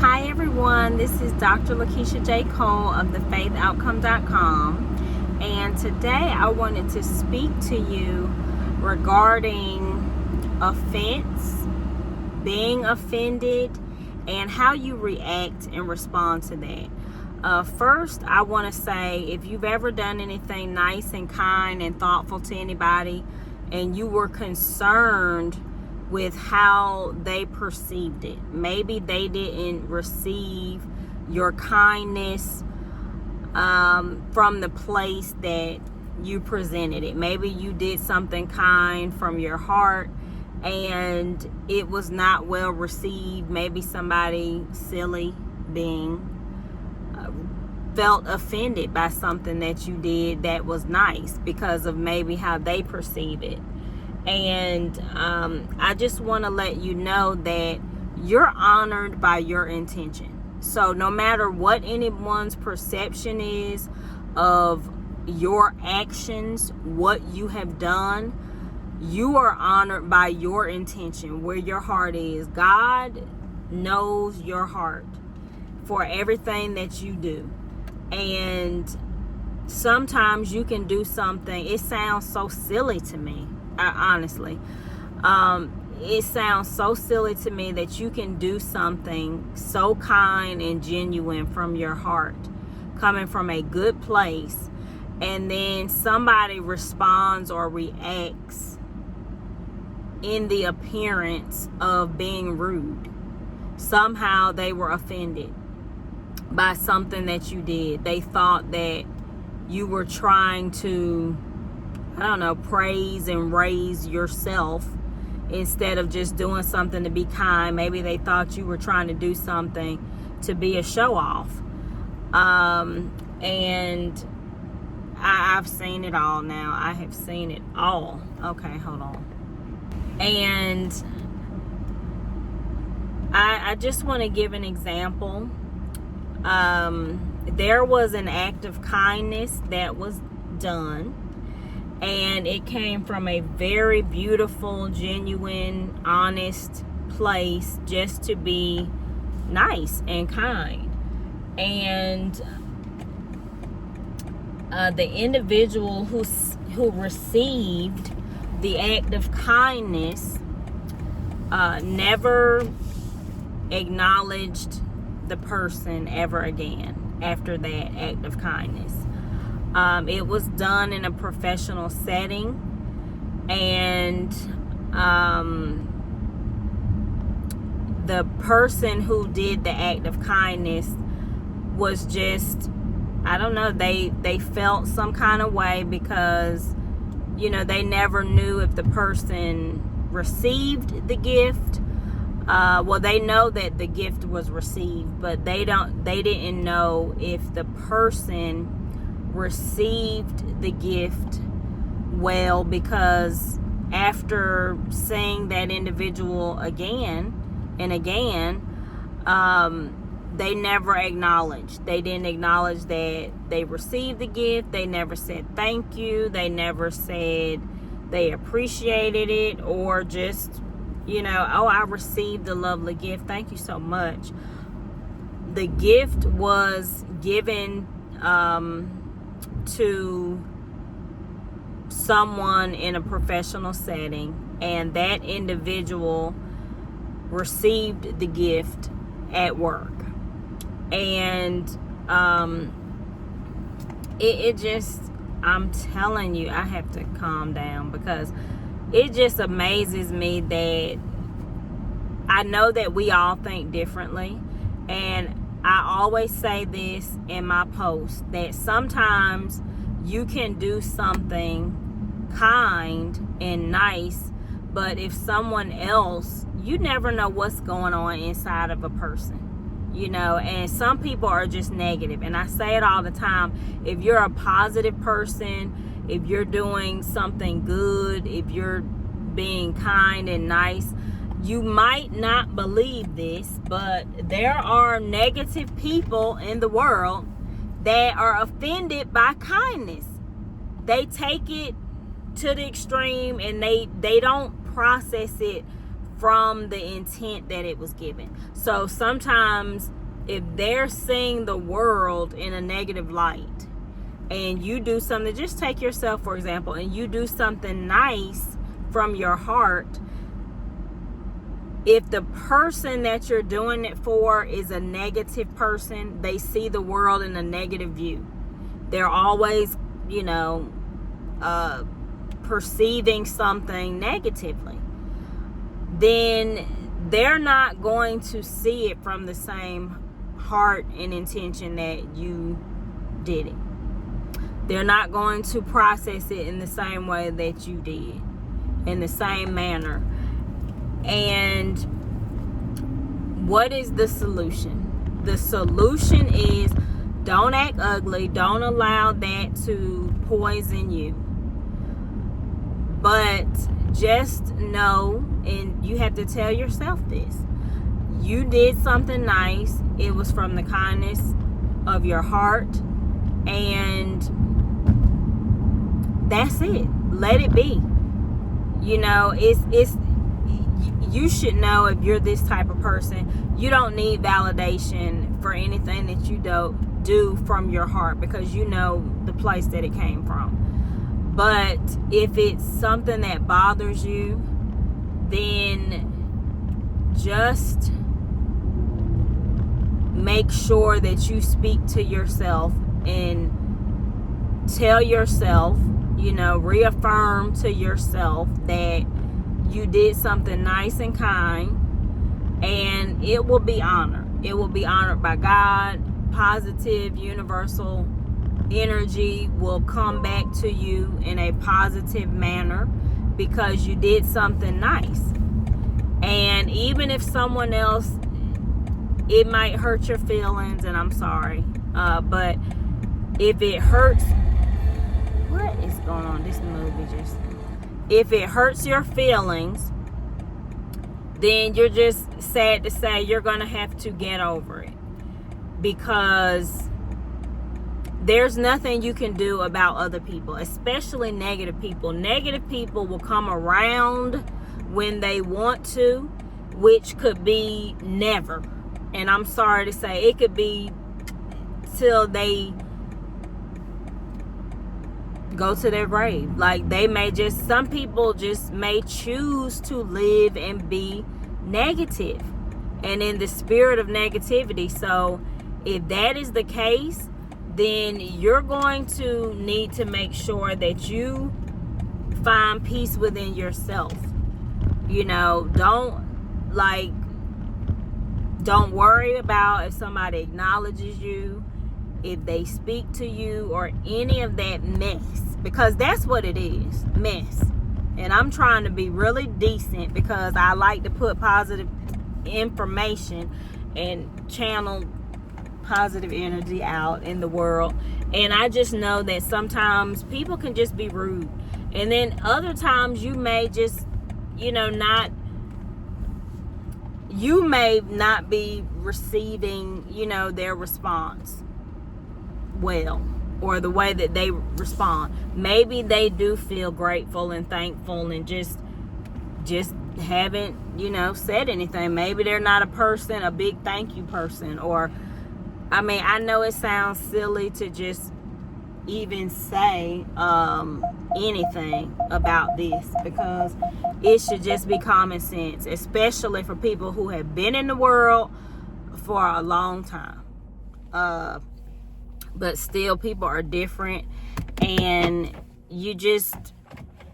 Hi everyone, this is Dr. Lakeisha J. Cole of thefaithoutcome.com, and today I wanted to speak to you regarding offense, being offended, and how you react and respond to that. First, I want to say, if you've ever done anything nice and kind and thoughtful to anybody and you were concerned with how they perceived it, maybe they didn't receive your kindness from the place that you presented it. Maybe you did something kind from your heart and it was not well received. Maybe somebody silly being felt offended by something that you did that was nice because of maybe how they perceive it. And I just want to let you know that you're honored by your intention. So no matter what anyone's perception is of your actions, what you have done, you are honored by your intention, where your heart is. God knows your heart for everything that you do. And sometimes you can do something, it sounds so silly to me, honestly. It sounds so silly to me that you can do something so kind and genuine from your heart, coming from a good place, and then somebody responds or reacts in the appearance of being rude. Somehow they were offended by something that you did. They thought that you were trying to, praise and raise yourself instead of just doing something to be kind. Maybe they thought you were trying to do something to be a show off. And I've seen it all now. I have seen it all. Okay, hold on. And I just want to give an example. There was an act of kindness that was done, and it came from a very beautiful, genuine, honest place, just to be nice and kind. And the individual who received the act of kindness never acknowledged the person ever again after that act of kindness. It was done in a professional setting, and the person who did the act of kindness was just, they felt some kind of way because, they never knew if the person received the gift. They know that the gift was received, but they didn't know if the person received the gift well, because after seeing that individual again and again, they never acknowledged. They didn't acknowledge that they received the gift. They never said thank you. They never said they appreciated it, or just, I received a lovely gift. Thank you so much. The gift was given to someone in a professional setting, and that individual received the gift at work. And it just, I'm telling you, I have to calm down, because it just amazes me that I know that we all think differently. And I always say this in my post, that sometimes you can do something kind and nice, but if someone else, you never know what's going on inside of a person, and some people are just negative. And I say it all the time. If you're a positive person, if you're doing something good, if you're being kind and nice, you might not believe this, but there are negative people in the world that are offended by kindness. They take it to the extreme, and they don't process it from the intent that it was given. So sometimes if they're seeing the world in a negative light and you do something, just take yourself for example, and you do something nice from your heart, if the person that you're doing it for is a negative person, they see the world in a negative view. They're always, perceiving something negatively. Then they're not going to see it from the same heart and intention that you did it. They're not going to process it in the same way that you did, in the same manner. And what is the solution? The solution is don't act ugly. Don't allow that to poison you. But just know, and you have to tell yourself this, you did something nice. It was from the kindness of your heart, and that's it. Let it be. It's you should know, if you're this type of person, you don't need validation for anything that you do from your heart, because you know the place that it came from. But if it's something that bothers you, then just make sure that you speak to yourself and tell yourself, reaffirm to yourself that you did something nice and kind, and it will be honored. It will be honored by God. Positive, universal energy will come back to you in a positive manner because you did something nice. And even if someone else, it might hurt your feelings, and I'm sorry, but if it hurts, what is going on? This movie just, if it hurts your feelings, then you're just sad to say you're gonna have to get over it, because there's nothing you can do about other people, especially negative people. Negative people will come around when they want to, which could be never. And I'm sorry to say, it could be till they go to their grave. Like, some people just may choose to live and be negative and in the spirit of negativity. So if that is the case, then you're going to need to make sure that you find peace within yourself. Don't worry about if somebody acknowledges you, if they speak to you, or any of that mess, because that's what it is, mess. And I'm trying to be really decent because I like to put positive information and channel positive energy out in the world. And I just know that sometimes people can just be rude, and then other times you may just you may not be receiving their response well, or the way that they respond. Maybe they do feel grateful and thankful and just haven't said anything. Maybe they're not a big thank you person, or I know it sounds silly to just even say anything about this, because it should just be common sense, especially for people who have been in the world for a long time. But still, people are different, and you just,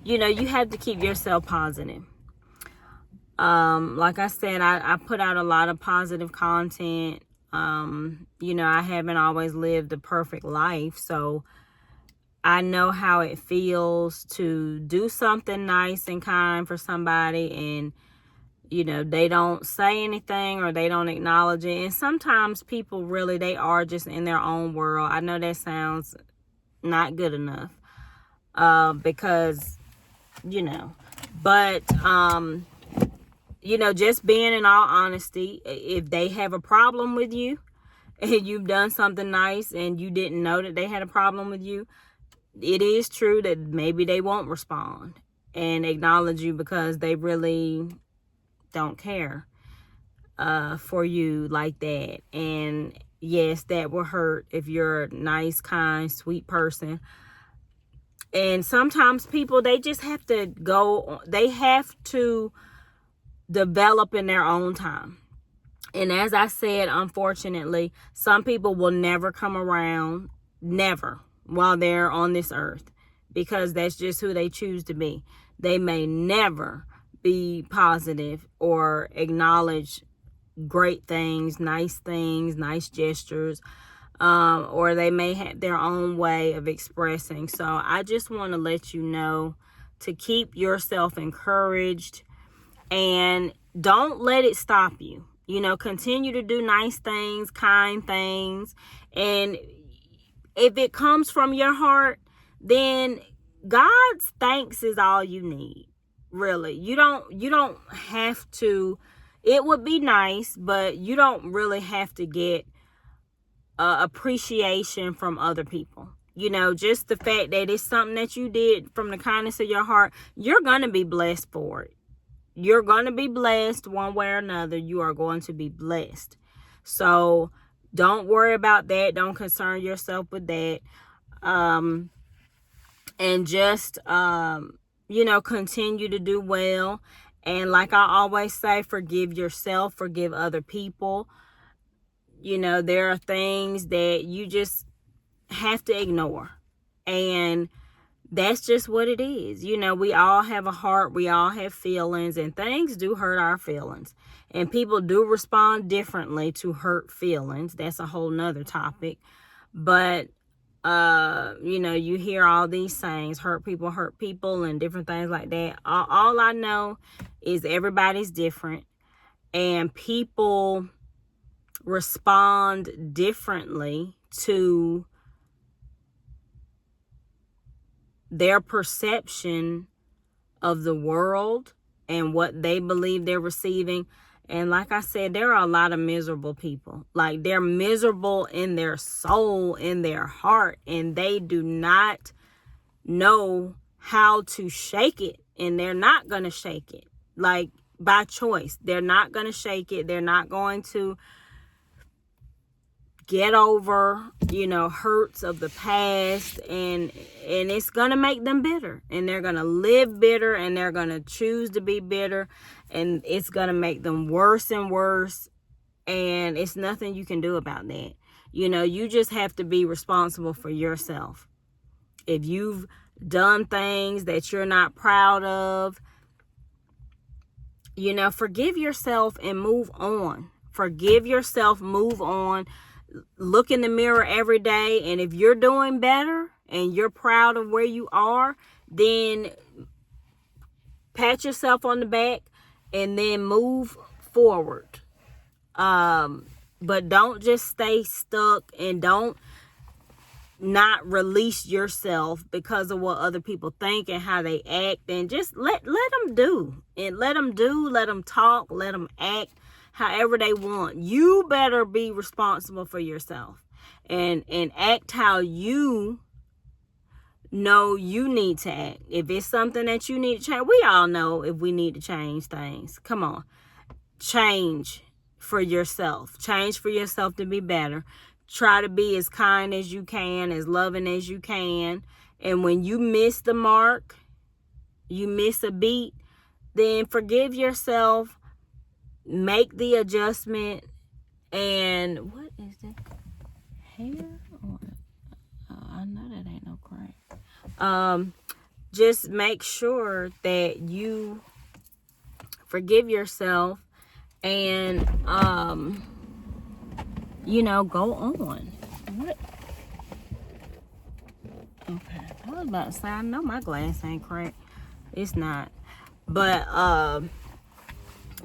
you have to keep yourself positive. Like I said, I put out a lot of positive content. I haven't always lived a perfect life, so I know how it feels to do something nice and kind for somebody, and they don't say anything, or they don't acknowledge it. And sometimes people really, they are just in their own world. I know that sounds not good enough, because but just being in all honesty, if they have a problem with you and you've done something nice and you didn't know that they had a problem with you, it is true that maybe they won't respond and acknowledge you, because they don't care for you like that. And yes, that will hurt if you're a nice, kind, sweet person. And sometimes people, they just have to they have to develop in their own time. And as I said, unfortunately, some people will never come around, never, while they're on this earth, because that's just who they choose to be. They may never be positive or acknowledge great things, nice gestures, or they may have their own way of expressing. So I just want to let you know to keep yourself encouraged and don't let it stop you. You know, continue to do nice things, kind things. And if it comes from your heart, then God's thanks is all you need. Really. You don't have to. It would be nice, but you don't really have to get appreciation from other people. You know, just the fact that it's something that you did from the kindness of your heart, you're going to be blessed for it. You're going to be blessed one way or another. You are going to be blessed. So don't worry about that. Don't concern yourself with that. And just, continue to do well. And like I always say, forgive yourself, forgive other people. You know, there are things that you just have to ignore. And that's just what it is. You know, we all have a heart. We all have feelings, and things do hurt our feelings. And people do respond differently to hurt feelings. That's a whole nother topic. But, you hear all these sayings, hurt people, and different things like that. All I know is everybody's different, and people respond differently to their perception of the world and what they believe they're receiving. And like I said, there are a lot of miserable people. Like, they're miserable in their soul, in their heart, and they do not know how to shake it. And they're not going to shake it, like, by choice. They're not going to shake it. They're not going to get over, hurts of the past, and it's going to make them bitter, and they're going to live bitter, and they're going to choose to be bitter, and it's going to make them worse and worse, and it's nothing you can do about that. You just have to be responsible for yourself. If you've done things that you're not proud of, forgive yourself and move on. Forgive yourself, move on. Look in the mirror every day, and if you're doing better and you're proud of where you are, then pat yourself on the back and then move forward. But don't just stay stuck, and don't not release yourself because of what other people think and how they act, and just let them do, and let them talk, let them act however they want. You better be responsible for yourself and act how you know you need to act. If it's something that you need to change, we all know if we need to change things. Come on. Change for yourself. Change for yourself to be better. Try to be as kind as you can, as loving as you can. And when you miss the mark, you miss a beat, then forgive yourself. Make the adjustment. And what is it? Hair? I know that ain't no crack. Just make sure that you forgive yourself and go on. What? Okay. I was about to say, I know my glass ain't cracked. It's not. But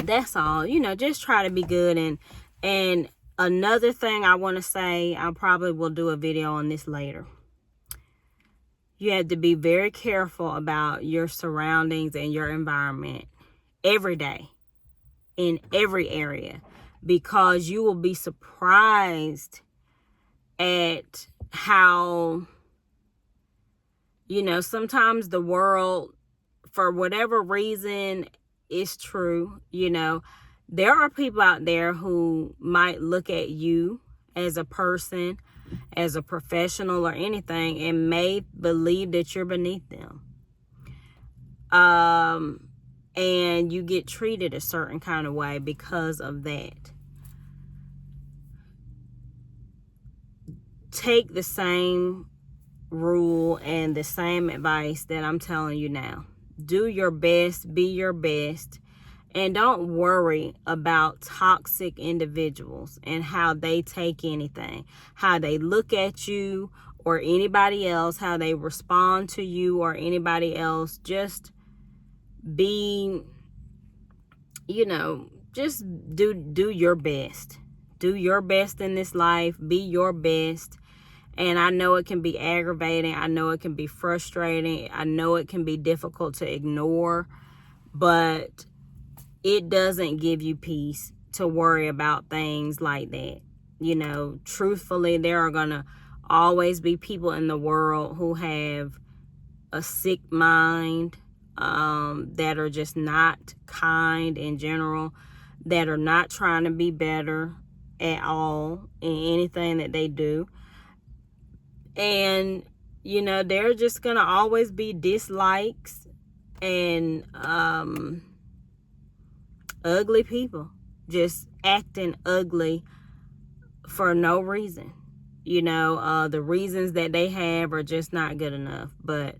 that's all. Just try to be good. And another thing I want to say, I probably will do a video on this later. You have to be very careful about your surroundings and your environment every day, in every area, because you will be surprised at how, sometimes the world, for whatever reason, is true. There are people out there who might look at you as a person, as a professional or anything, and may believe that you're beneath them. And you get treated a certain kind of way because of that. Take the same rule and the same advice that I'm telling you now. Do your best, be your best, and don't worry about toxic individuals and how they take anything, how they look at you or anybody else, how they respond to you or anybody else. Just be, just do your best. Do your best in this life. Be your best. And I know it can be aggravating. I know it can be frustrating. I know it can be difficult to ignore. But it doesn't give you peace to worry about things like that. Truthfully, there are going to always be people in the world who have a sick mind, that are just not kind in general, that are not trying to be better at all in anything that they do. And, there are just going to always be dislikes and ugly people just acting ugly for no reason. The reasons that they have are just not good enough. But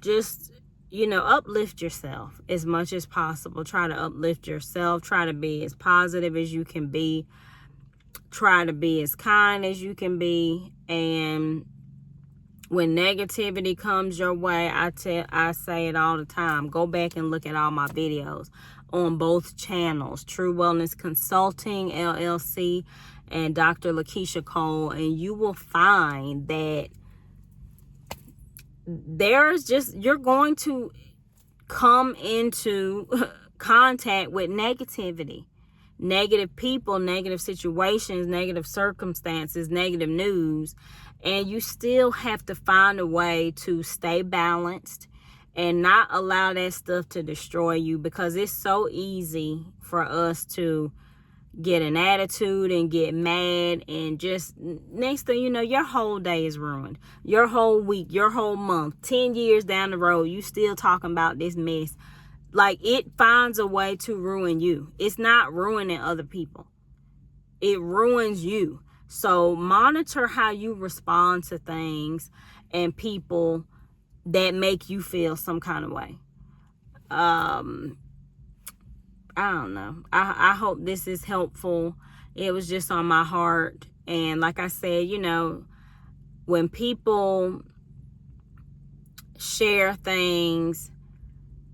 just, uplift yourself as much as possible. Try to uplift yourself. Try to be as positive as you can be. Try to be as kind as you can be. And when negativity comes your way, I say it all the time. Go back and look at all my videos on both channels, True Wellness Consulting, LLC, and Dr. Lakeisha Cole, and you will find that you're going to come into contact with negativity. Negative people, negative situations, negative circumstances, negative news, and you still have to find a way to stay balanced and not allow that stuff to destroy you, because it's so easy for us to get an attitude and get mad, and just next thing you know, your whole day is ruined. Your whole week, your whole month, 10 years down the road, you still talking about this mess. Like, it finds a way to ruin you. It's not ruining other people. It ruins you. So monitor how you respond to things and people that make you feel some kind of way. I don't know. I hope this is helpful. It was just on my heart. And like I said, when people share things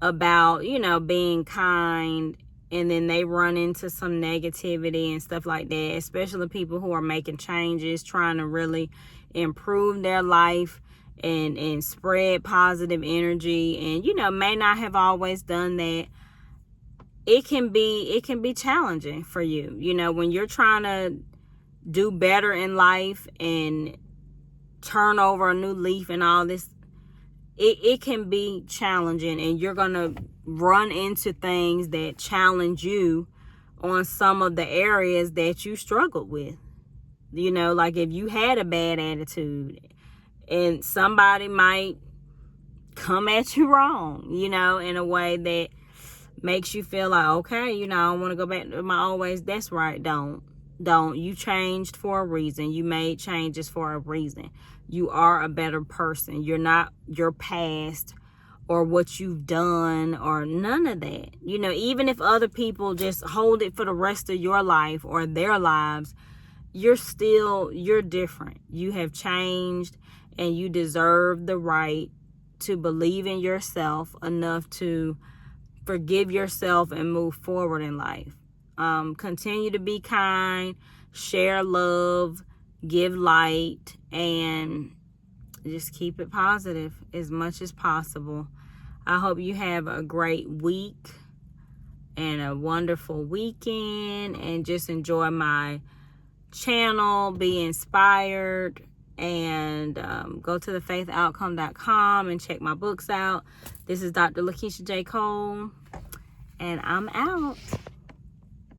about, being kind, and then they run into some negativity and stuff like that, especially people who are making changes, trying to really improve their life and spread positive energy, and, may not have always done that. It can be challenging for you, when you're trying to do better in life and turn over a new leaf and all this. It can be challenging, and you're going to run into things that challenge you on some of the areas that you struggled with. Like if you had a bad attitude and somebody might come at you wrong, in a way that makes you feel like, okay, I don't want to go back to my old ways. That's right. Don't. You changed for a reason. You made changes for a reason. You are a better person. You're not your past or what you've done or none of that. Even if other people just hold it for the rest of your life or their lives, you're different. You have changed, and you deserve the right to believe in yourself enough to forgive yourself and move forward in life. Continue to be kind, share love, give light, and just keep it positive as much as possible. I hope you have a great week and a wonderful weekend, and just enjoy my channel, be inspired, And go to thefaithoutcome.com and check my books out. This is Dr. Lakeisha J. Cole, and I'm out.